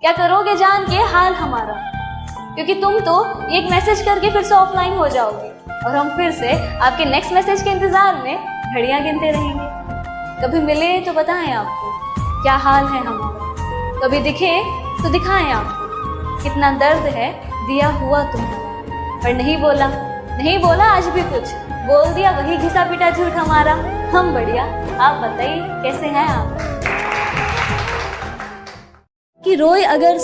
क्या करोगे जान के हाल हमारा, क्योंकि तुम तो एक मैसेज करके फिर से ऑफलाइन हो जाओगे और हम फिर से आपके नेक्स्ट मैसेज के इंतजार में घड़ियां गिनते रहेंगे। कभी मिले तो बताएं आपको क्या हाल है हमारा, कभी दिखे तो दिखाएं आपको कितना दर्द है दिया हुआ तुमने, पर नहीं बोला आज भी कुछ, बोल दिया वही घिसा पिटा झूठ हमारा। हम बढ़िया, आप बताइए कैसे हैं आप। कि रोए अगर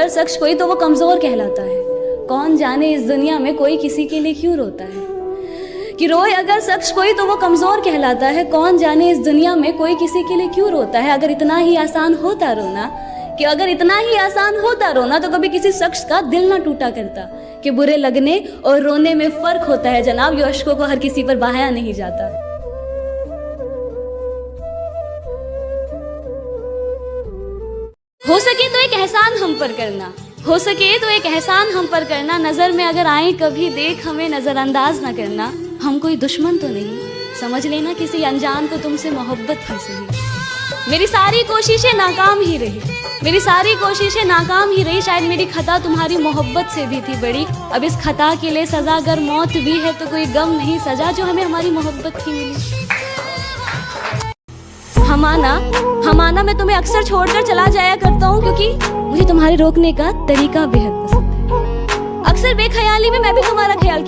शख्स कोई तो वो कमजोर कहलाता है, कौन जाने इस दुनिया में कोई किसी के लिए क्यों रोता है। कि रोए अगर शख्स कोई तो वो कमजोर कहलाता है, कौन जाने इस दुनिया में कोई किसी के लिए क्यों रोता है। अगर इतना ही आसान होता रोना तो कभी किसी शख्स का दिल ना टूटा करता। कि बुरे लगने और रोने में फर्क होता है जनाब, ये अश्कों को हर किसी पर बहाया नहीं जाता। हो सके तो एक एहसान हम पर करना, नजर में अगर आए कभी देख हमें नजरअंदाज ना करना। हम कोई दुश्मन तो नहीं, समझ लेना किसी अनजान को तुमसे मोहब्बत ही सही। मेरी सारी कोशिशें नाकाम ही रही, शायद मेरी खता तुम्हारी मोहब्बत से भी थी बड़ी। अब इस खता के लिए सजा अगर मौत भी है तो कोई गम नहीं सजा जो हमें हमारी मोहब्बत की मिली। हमाना मैं तुम्हें अक्सर छोड़कर चला जाया करता हूँ, क्योंकि मुझे तुम्हारे रोकने का तरीका बेहद पसंद है। अक्सर बेख्याली में मैं भी तुम्हारा ख्याल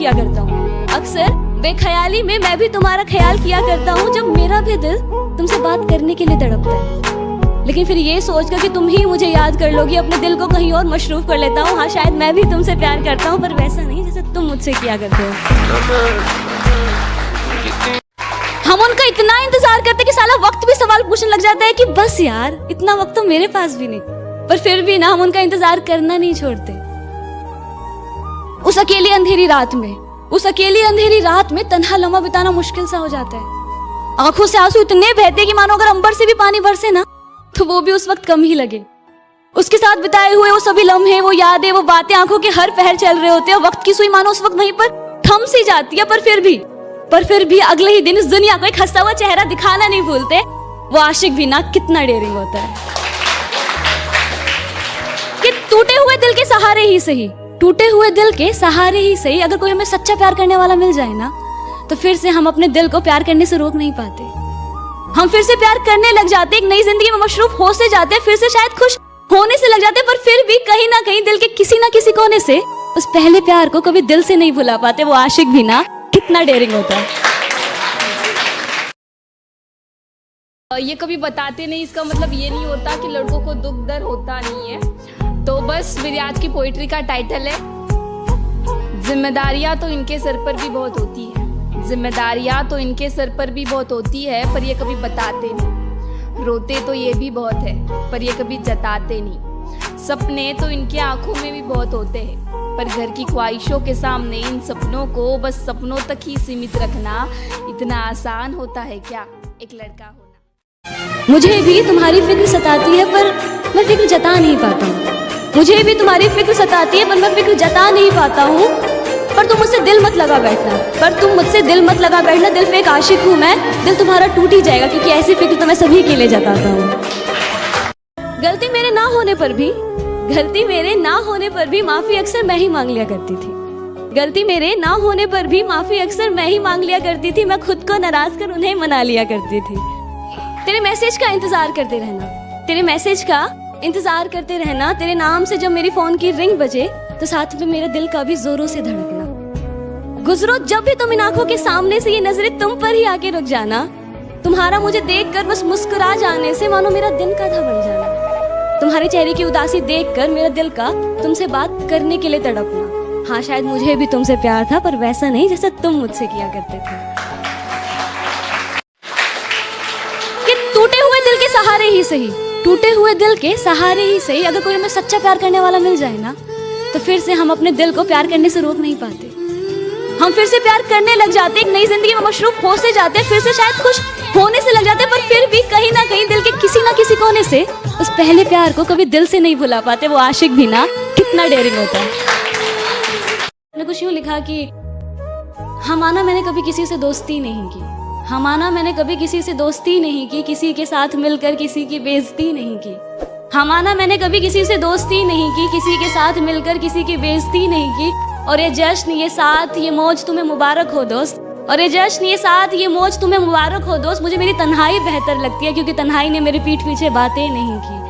किया करता हूँ, जब मेरा भी दिल तुमसे बात करने के लिए तड़पता है। लेकिन फिर ये सोचकर कि तुम ही मुझे याद कर लोगी, अपने दिल को कहीं और मशरूफ कर लेता हूँ। हाँ, शायद मैं भी तुमसे प्यार करता हूँ, पर वैसा नहीं जैसे तुम मुझसे किया करते हो। हम उनका इतना इंतजार करते कि साला वक्त भी सवाल पूछने लग जाता है कि बस यार इतना वक्त तो मेरे पास भी नहीं, पर फिर भी ना हम उनका इंतजार करना नहीं छोड़ते। उस अकेली अंधेरी रात में तन्हा लम्हा बिताना मुश्किल सा हो जाता है। आंखों से आंसू इतने बहते कि मानो अगर अंबर से भी पानी बरसे ना तो वो भी उस वक्त कम ही लगे। उसके साथ बिताए हुए वो सभी लम्हे, वो यादें, वो बातें आंखों के हर पहर चल रहे होते हैं। वक्त की सुई मानो उस वक्त वहीं पर थम सी जाती है, पर फिर भी अगले ही दिन इस दुनिया को एक हंसता हुआ चेहरा दिखाना नहीं भूलते। वो आशिक भी ना कितना डेयरिंग होता है कि टूटे हुए दिल के सहारे ही सही अगर कोई हमें सच्चा प्यार करने वाला मिल जाए ना, तो फिर से हम अपने दिल को प्यार करने से रोक नहीं पाते। हम फिर से प्यार करने लग जाते, एक नई जिंदगी में मशरूफ हो से जाते, फिर से शायद खुश होने से लग जाते, पर फिर भी कहीं ना कहीं दिल के किसी ना किसी कोने से उस पहले प्यार को कभी दिल से नहीं भुला पाते। वो आशिक भी ना कितना डेयरिंग होता है। ये कभी बताते नहीं, इसका मतलब ये नहीं होता कि लड़कों को दुख दर्द होता नहीं है। तो बस मेरी आज की पोइट्री का टाइटल है, जिम्मेदारियां तो इनके सर पर भी बहुत होती है, पर ये कभी बताते नहीं। रोते तो ये भी बहुत है, पर ये कभी जताते नहीं। सपने तो इनके आंखों में भी बहुत होते हैं, पर घर की ख्वाहिशों के सामने इन सपनों को बस सपनों तक ही सीमित रखना इतना आसान होता है क्या एक लड़का होना। मुझे भी तुम्हारी फिक्र सताती है पर मैं फिक्र जता नहीं पाता हूँ। पर तुम मुझसे दिल मत लगा बैठना, दिल पे एक आशिक हूँ मैं, दिल तुम्हारा टूट ही जाएगा, क्योंकि ऐसी फिक्र तो मैं सभी के लिए जताता हूँ। गलती मेरे ना होने पर भी माफी अक्सर मैं ही मांग लिया करती थी। मैं खुद को नाराज कर उन्हें मना लिया करती थी। तेरे मैसेज का इंतजार करते रहना, तेरे नाम से जब मेरी फोन की रिंग बजे तो साथ में मेरे दिल का भी जोरों से धड़कना। गुजरो जब भी तुम इन आंखों के सामने से, ये नजरें तुम पर ही आके रुक जाना। तुम्हारा मुझे देखकर बस मुस्कुरा जाने से मानो मेरा दिन का था बन जाना। तुम्हारे चेहरे की उदासी देखकर मेरा दिल का तुमसे बात करने के लिए तड़पना। हाँ, शायद मुझे भी तुमसे प्यार था, पर वैसा नहीं जैसा तुम मुझसे किया करते थे। कि टूटे हुए दिल के सहारे ही सही अगर कोई हमें सच्चा प्यार करने वाला मिल जाए ना, तो फिर से हम अपने दिल को प्यार करने से रोक नहीं पाते। हम फिर से प्यार करने लग जाते, एक नई जिंदगी में मशरूफ हो से जाते, फिर से शायद खुश होने से लग जाते, पर फिर भी कहीं ना कहीं दिल के किसी ना किसी कोने से उस पहले प्यार को कभी दिल से नहीं भुला पाते। वो आशिक भी ना कितना डेयरिंग होता है। मैंने कुछ यूं लिखा कि मैंने कभी किसी से दोस्ती नहीं की, किसी के साथ मिलकर किसी की बेइज्जती नहीं की। हाँ माना मैंने कभी किसी से दोस्ती नहीं की, किसी के साथ मिलकर किसी की बेइज्जती नहीं की। और ये जश्न, ये साथ, ये मौज तुम्हें मुबारक हो दोस्त। और ये जश्न, ये साथ, ये मौज तुम्हें मुबारक हो दोस्त। मुझे मेरी तन्हाई बेहतर लगती है, क्योंकि तन्हाई ने मेरे पीठ पीछे बातें नहीं की।